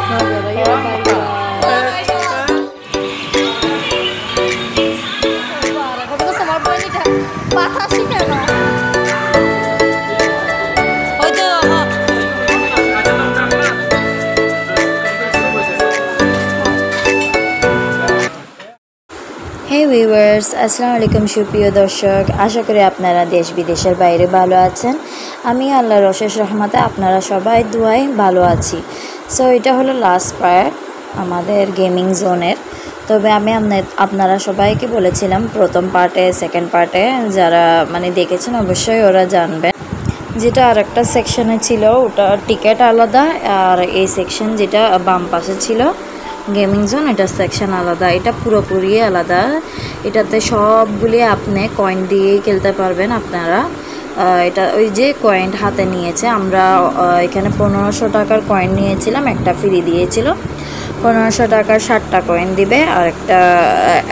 No, brother, you're bye bye. তো তোমার বইনিটা বাতাসই কেন হয়তো হে ভিউয়ার্স, আসসালামু আলাইকুম সুপ্রিয় দর্শক। আশা করি আপনারা দেশ বিদেশের বাইরে ভালো আছেন। আমি আল্লাহর অশেষ রহমতে আপনারা সবাই দুয়ায় ভালো আছি। সো এটা হলো লাস্ট পার্ট আমাদের গেমিং জোনের। তবে আমি আপনারা সবাইকে বলেছিলাম প্রথম পার্টে, সেকেন্ড পার্টে যারা মানে দেখেছেন অবশ্যই ওরা জানবেন। যেটা আর একটা সেকশনে ছিল ওটা টিকিট আলাদা, আর এই সেকশন যেটা বাম পাশে ছিল গেমিং জোন, এটা সেকশন আলাদা, এটা পুরোপুরি আলাদা। এটাতে সবগুলি আপনি কয়েন দিয়েই খেলতে পারবেন আপনারা। এটা ওই যে কয়েন হাতে নিয়েছে, আমরা এখানে 1500 টাকার কয়েন নিয়েছিলাম, একটা ফ্রি দিয়েছিল। 1500 টাকার 60টা কয়েন দিবে আর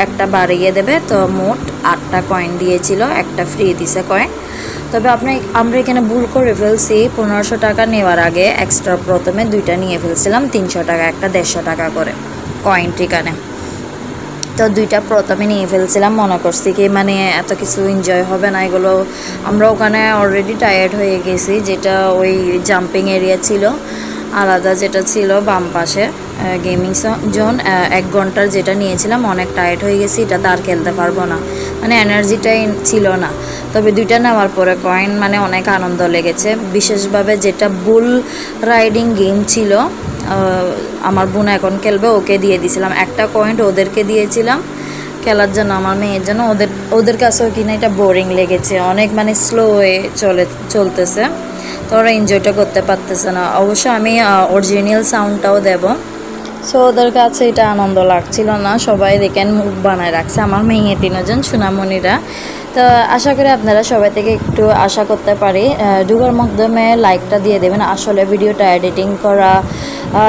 একটা বাড়িয়ে দেবে, তো মোট 8টা কয়েন দিয়েছিল, একটা ফ্রি দিছে কয়েন। তবে আমরা এখানে ভুল করে ফেলছি, 1500 টাকা নেওয়ার আগে এক্সট্রা প্রথমে 2টা নিয়ে ফেলছিলাম 300 টাকা, একটা 150 টাকা করে কয়েন ঠিকানে। তো 2টা প্রথমে নিয়ে ফেলছিলাম, মনে করছি কি মানে এত কিছু এনজয় হবে না এগুলো। আমরা ওখানে অলরেডি টায়ার্ড হয়ে গেছি, যেটা ওই জাম্পিং এরিয়া ছিল আলাদা, যেটা ছিল বাম পাশে গেমিং জোন 1 ঘন্টার যেটা নিয়েছিলাম, অনেক টায়ার্ড হয়ে গেছি, এটা তো আর খেলতে পারবো না, মানে এনার্জিটাই ছিল না। তবে 2টা নেওয়ার পরে কয়েন মানে অনেক আনন্দ লেগেছে, বিশেষভাবে যেটা বুল রাইডিং গেম ছিল, আমার বোন এখন খেলবে, ওকে দিয়ে দিয়েছিলাম একটা কয়েন, ওদেরকে দিয়েছিলাম খেলার জন্য, আমার মেয়ের জন্য। ওদের কাছেও কিনা এটা বোরিং লেগেছে, অনেক মানে স্লো হয়ে চলতেছে, তো ওরা এনজয়টা করতে পারতেছে না। অবশ্য আমি অরিজিনাল সাউন্ডটাও দেব। সো ওদের কাছে এটা আনন্দ লাগছিল না, সবাই দেখেন মুখ বানায় রাখছে, আমার মেয়ে 3জন সোনামণিরা। তো আশা করি আপনারা সবাই থেকে একটু আশা করতে পারি ঢুকার মাধ্যমে লাইকটা দিয়ে দেবেন। আসলে ভিডিওটা এডিটিং করা,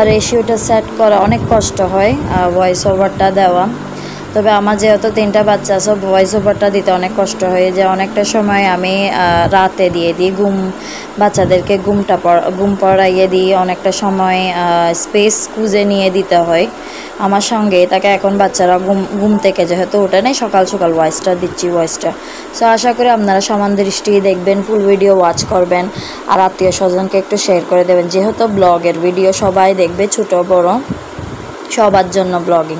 রেশিওটা সেট করা অনেক কষ্ট হয়, ভয়েস ওভারটা দেওয়া। তবে আমার যেহেতু 3টা বাচ্চা আছে, ভয়েস ওভারটা দিতে অনেক কষ্ট হয়ে যায়। অনেকটা সময় আমি রাতে দিয়ে দিই, বাচ্চাদেরকে ঘুম পড়াইয়ে দিই, অনেকটা সময় স্পেস খুঁজে নিয়ে দিতে হয় আমার সঙ্গে। তাকে এখন বাচ্চারা ঘুম থেকে যেহেতু ওঠে নেই, সকাল সকাল ভয়েসটা দিচ্ছি। সো আশা করি আপনারা সমান দৃষ্টি দেখবেন, ফুল ভিডিও ওয়াচ করবেন, আর আত্মীয় স্বজনকে একটু শেয়ার করে দেবেন, যেহেতু ব্লগের ভিডিও সবাই দেখবে, ছোট বড় সবার জন্য ব্লগিং।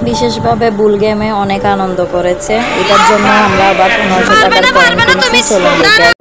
বিশেষভাবে বুল গেমে অনেক আনন্দ করেছে, এটার জন্য আমরা আবার 1500 টাকার কয়েন কিনছি। চলুন দেখে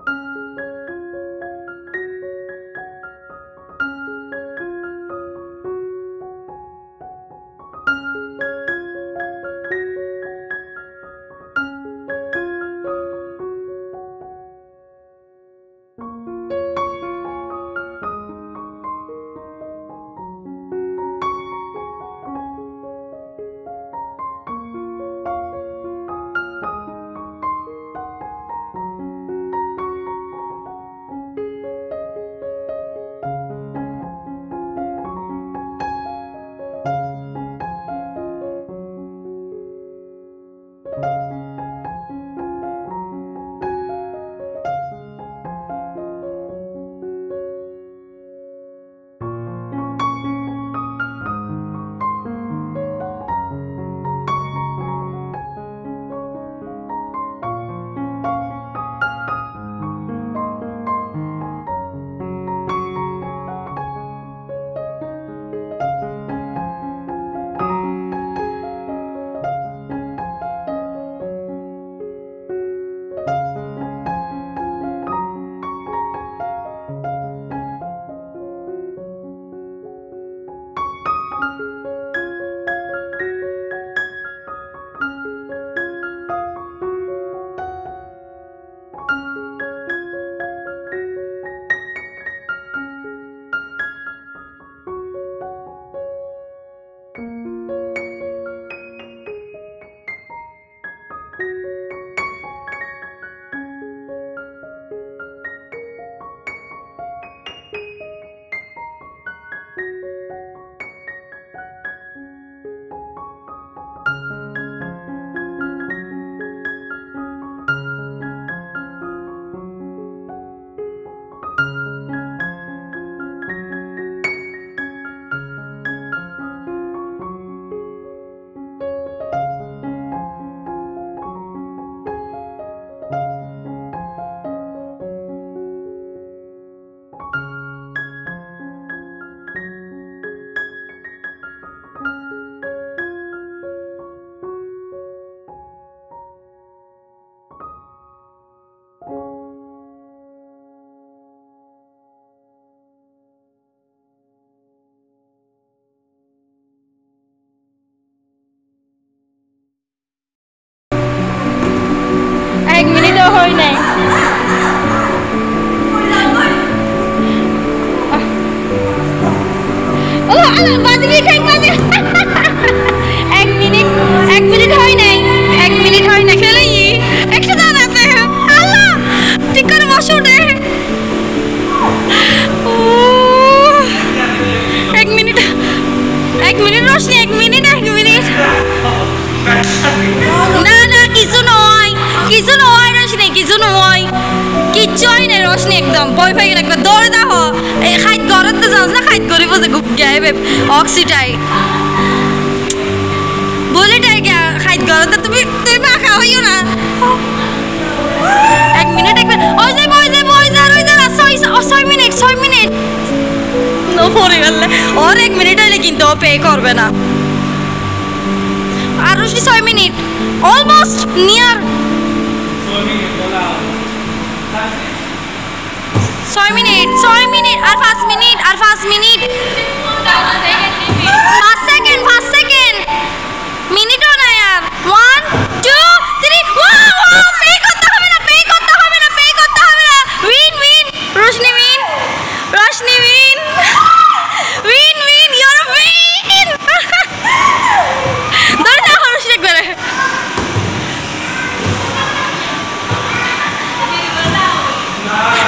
এক মিনিট হয় নাই খেলে একটা দান আছে আল্লাহ ঠিক করে বসো রে এক মিনিট রোশনি এক মিনিট না কিছু নয় রোশনি কিচ্ছু হয় না রোশনি একদম ভয় পাই গেল একবার দৌড়ে দেখো এই খাইত গরতে যাস না খাইত করিব যে গুপ গায়ে অক্সিটাই বলিটাই গা খাইত গরতে তুমি মাখা হইও না এক মিনিট ওই যা 6 মিনিট নো পরে গেল ওর 1 মিনিট হইলে কিন্তু ও পে করবে না আর Roshni 6 minute almost near 6 minute আর 5 মিনিট 5 সেকেন্ড মিনিটও না यार 1 2 3 ওয়াও পে করতে হবে না win Roshni win your win ধরে না রোশনি করে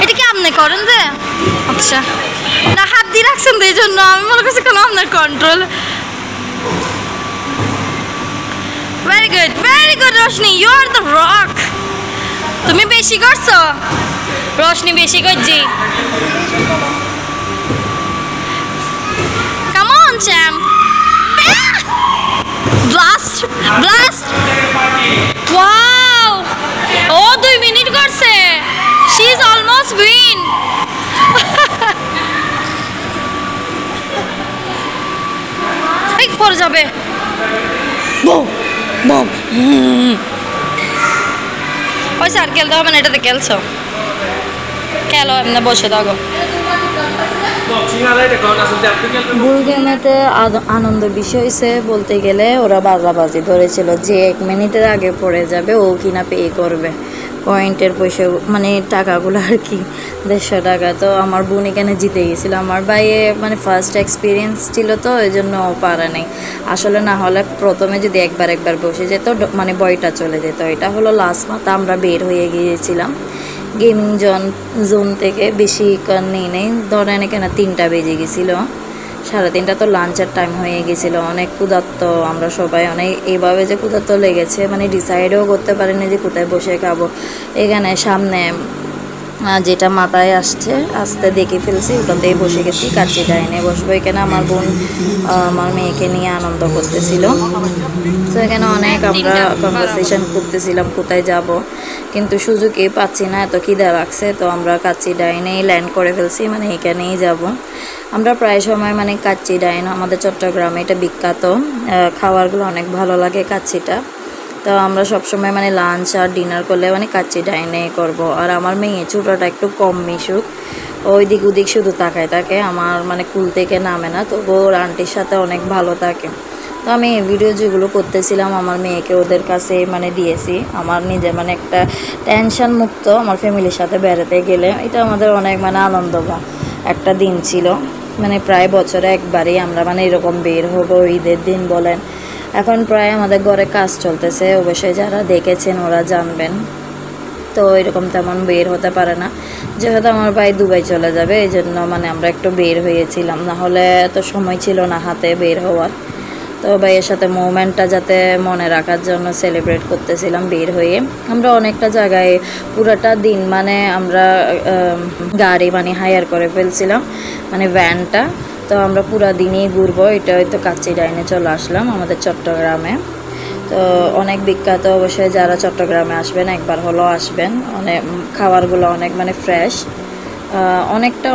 এটা কি আপনি করেন যে আচ্ছা না হাত দিয়ে রাখছেন তো এই জন্য আমি মনে করছি কোনো আপনার control very good Roshni you are the rock তুমি বেশি করছো রোশনি বেশি করছি come on champ blast wow ও 2 মিনিট করছে শি ইজ অলমোস্ট উইন ঠিক পড়ে যাবে বুম ওই স্যার খেলতে হবে না এটাতে খেলছো খেলো এমনি বসে থাকো বুল গেমেতে আনন্দ বিষয় হয়েছে বলতে গেলে ওরা বাজাবাজি ধরেছিল যে 1 মিনিটের আগে পড়ে যাবে ও কিনা পে করবে পয়েন্টের পয়সা মানে টাকাগুলো আর কি 150 টাকা তো আমার বোন এখানে জিতে গেছিলো আমার ভাইয়ে মানে ফার্স্ট এক্সপিরিয়েন্স ছিল তো ওই জন্য ও পারে নাই আসলে না হলে প্রথমে যদি একবার বসে যেত মানে বয়টা চলে যেত এটা হলো লাস্ট মাথ আমরা বের হয়ে গিয়েছিলাম গেমিং জোন থেকে বেশি নেই ধরেন এখানে 3টা বেজে গেছিলো 3:30 তো লাঞ্চের টাইম হয়ে গেছিলো অনেক ক্ষুধার্ত আমরা সবাই অনেক এইভাবে যে ক্ষুধার্ত লেগেছে মানে ডিসাইডও করতে পারিনি যে কোথায় বসে খাবো এখানে সামনে যেটা মাথায় আসতে দেখে ফেলছি ওখান থেকে বসে গেছি কাচ্চি ডাইনে বসবো এখানে আমার বোন আমার মেয়েকে নিয়ে আনন্দ করতেছিল তো এখানে অনেক আমরা কনভারসেশন করতেছিলাম কোথায় যাব কিন্তু সুযোগই পাচ্ছি না এত খিদা লাগছে তো আমরা কাচ্চি ডাইনেই ল্যান্ড করে ফেলছি মানে এখানেই যাব আমরা প্রায় সময় মানে কাচ্চি ডাইন আমাদের চট্টগ্রামে এটা বিখ্যাত খাবারগুলো অনেক ভালো লাগে কাচ্চিটা তো আমরা সবসময় মানে লাঞ্চ আর ডিনার করলে মানে কাচ্চি ডাইনে করব আর আমার মেয়ে ছোটোটা একটু কম মিশুক ওই দিক ওদিক শুধু তাকায় থাকে আমার মানে কুল থেকে নামে না তবু ওর আন্টির সাথে অনেক ভালো থাকে তো আমি ভিডিও যেগুলো করতেছিলাম আমার মেয়েকে ওদের কাছে মানে দিয়েছি আমার নিজে মানে একটা টেনশন মুক্ত আমার ফ্যামিলির সাথে বেড়াতে গেলে এটা আমাদের অনেক মানে আনন্দময় একটা দিন ছিল মানে প্রায় বছরে একবারই আমরা মানে এরকম বের হবো ঈদের দিন বলেন এখন প্রায় আমাদের ঘরে কাজ চলতেছে অবশ্যই যারা দেখেছেন ওরা জানবেন তো এরকম তেমন বের হতে পারে না যেহেতু আমার ভাই দুবাই চলে যাবে এই জন্য মানে আমরা একটু বের হয়েছিলাম না হলে এত সময় ছিল না হাতে বের হওয়ার তো ভাইয়ের সাথে মোমেন্টটা যাতে মনে রাখার জন্য সেলিব্রেট করতেছিলাম বের হয়ে আমরা অনেকটা জায়গায় পুরোটা দিন মানে আমরা গাড়ি মানে হায়ার করে ফেলছিলাম মানে ভ্যানটা তো আমরা পুরা দিনই ঘুরবো এটা হয়তো কাচ্চি ডাইনে চলে আসলাম আমাদের চট্টগ্রামে তো অনেক বিখ্যাত অবশ্যই যারা চট্টগ্রামে আসবেন একবার হলেও আসবেন অনেক খাবারগুলো অনেক মানে ফ্রেশ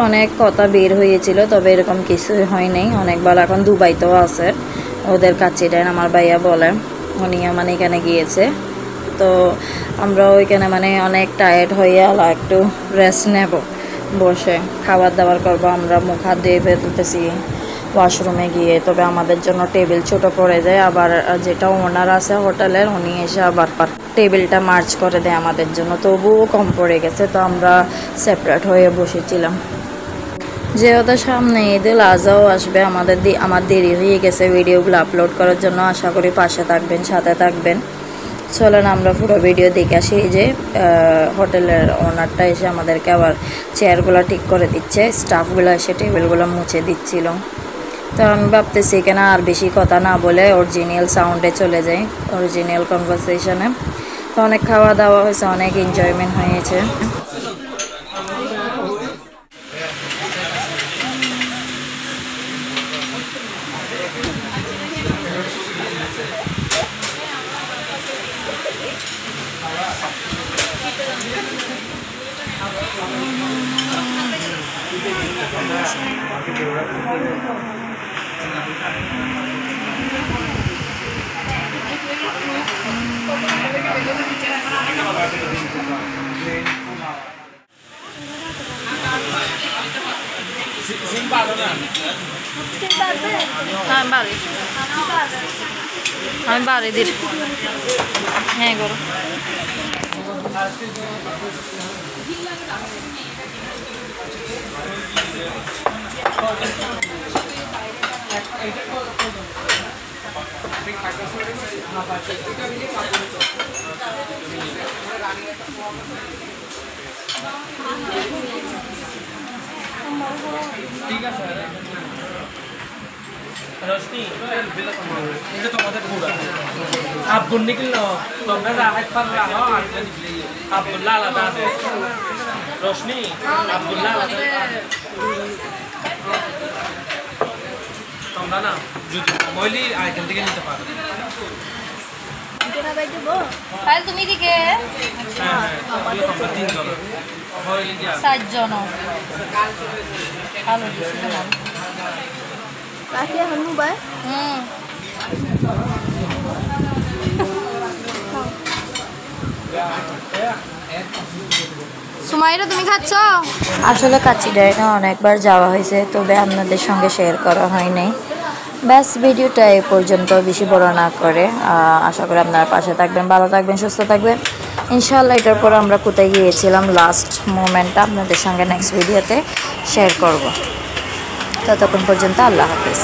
অনেক কথা বের হয়েছিল তবে এরকম কিছুই হয়নি অনেকবার এখন দুবাইতেও আছে ওদের কাচ্চি ডাইন আমার ভাইয়া বলে উনিও মানে এখানে গিয়েছে তো আমরা ওইখানে মানে অনেক টায়ার্ড হয়ে একটু রেস্ট নেব বসে খাবার দাবার করবো আমরা মুখ হাত ধুয়ে ফেলতেছি ওয়াশরুমে গিয়ে তবে আমাদের জন্য টেবিল ছোট পড়ে যায় আবার যেটা ওনার আছে হোটেলের উনি এসে আবার টেবিলটা মার্চ করে দেয় আমাদের জন্য তবুও কম পড়ে গেছে তো আমরা সেপারেট হয়ে বসেছিলাম যেহেতু সামনে ঈদুল আজহাও আসবে, আমার দেরি হয়ে গেছে ভিডিওগুলো আপলোড করার জন্য। আশা করি পাশে থাকবেন, সাথে থাকবেন। চলেন আমরা পুরো ভিডিও দেখে আসি। এই যে হোটেলের ওনারটা এসে আমাদেরকে আবার চেয়ারগুলো ঠিক করে দিচ্ছে, স্টাফগুলো এসে টেবিলগুলো মুছে দিচ্ছিল। তো আমি ভাবতেছি এখানে আর বেশি কথা না বলে অরিজিনাল সাউন্ডে চলে যাই, অরিজিনাল কনভারসেশনে। তো অনেক খাওয়া দাওয়া হয়েছে, অনেক এনজয়মেন্ট হয়েছে। আমি বাড়ি দিই। হ্যাঁ করো। ঠিক আছে রশনি এটা তোমাদের পুরা আব্বুর নিকল না তোমরা রাহাত পার রাহো আব্দুল্লাহ আলাদা আছে রশনি আব্দুল্লাহ আলাদা তোমরা না যদি মইলি আইটেম থেকে নিতে পারো তাহলে তুমি দিকে হ্যাঁ তোমরা তিনজন হয় ইন্ডিয়া 7 জন ভালো দিছি তোমার বাকি এখন মোবাইল সুমাইরা তুমি খাচ্ছ? আসলে কাচ্চি ডাইনে অনেকবার যাওয়া হয়েছে, তবে আপনাদের সঙ্গে শেয়ার করা হয় নাই। ব্যাস ভিডিওটা এই পর্যন্ত, বেশি বড় না করে। আশা করি আপনারা পাশে থাকবেন, ভালো থাকবেন, সুস্থ থাকবেন ইনশাআল্লাহ। এটার পর আমরা কোথায় গিয়েছিলাম লাস্ট মোমেন্টটা আপনাদের সঙ্গে নেক্সট ভিডিওতে শেয়ার করব। ততক্ষণ পর্যন্ত আল্লাহ হাফিজ।